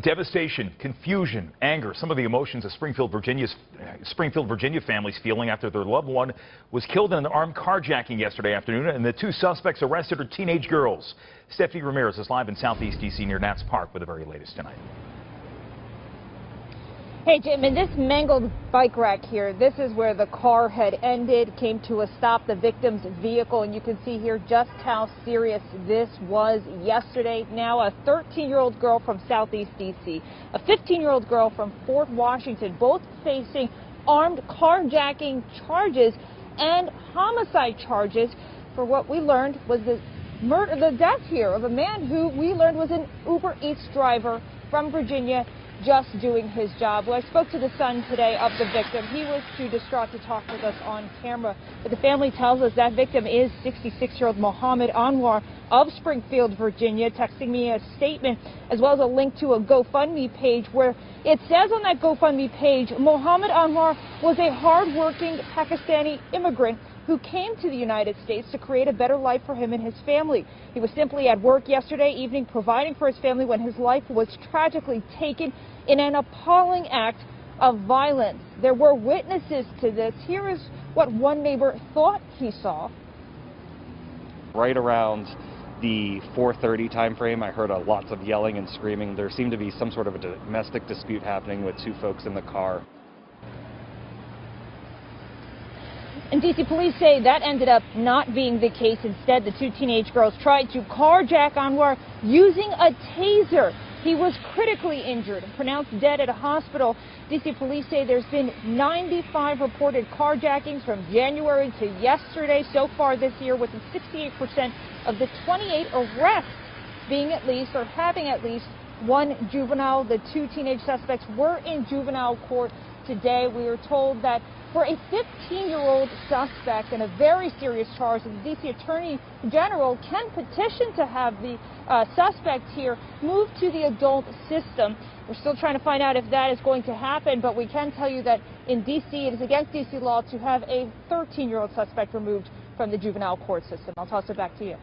Devastation, confusion, anger, some of the emotions of Springfield, Virginia families feeling after their loved one was killed in an armed carjacking yesterday afternoon, and the two suspects arrested are teenage girls. Stephanie Ramirez is live in Southeast D.C. near Nats Park with the very latest tonight. Hey Jim, in this mangled bike rack here, this is where the car had ended, came to a stop, the victim's vehicle, and you can see here just how serious this was yesterday. Now a 13-year-old girl from Southeast D.C., a 15-year-old girl from Fort Washington, both facing armed carjacking charges and homicide charges for what we learned was the death here of a man who we learned was an Uber Eats driver from Virginia, just doing his job. Well, I spoke to the son today of the victim. He was too distraught to talk with us on camera, but the family tells us that victim is 66-year-old Mohammed Anwar of Springfield, Virginia, texting me a statement as well as a link to a GoFundMe page where it says on that GoFundMe page, Mohammed Anwar was a hard-working Pakistani immigrant who came to the United States to create a better life for him and his family. He was simply at work yesterday evening providing for his family when his life was tragically taken in an appalling act of violence. There were witnesses to this. Here is what one neighbor thought he saw. Right around the 4:30 time frame, I heard lots of yelling and screaming. There seemed to be some sort of a domestic dispute happening with two folks in the car. And D.C. police say that ended up not being the case. Instead, the two teenage girls tried to carjack Anwar using a taser. He was critically injured and pronounced dead at a hospital. D.C. police say there's been 95 reported carjackings from January to yesterday so far this year, with 68% of the 28 arrests being at least or having at least one juvenile. The two teenage suspects were in juvenile court today. We were told that for a 15-year-old suspect in a very serious charge, the D.C. Attorney General can petition to have the suspect here moved to the adult system. We're still trying to find out if that is going to happen, but we can tell you that in D.C. it is against D.C. law to have a 13-year-old suspect removed from the juvenile court system. I'll toss it back to you.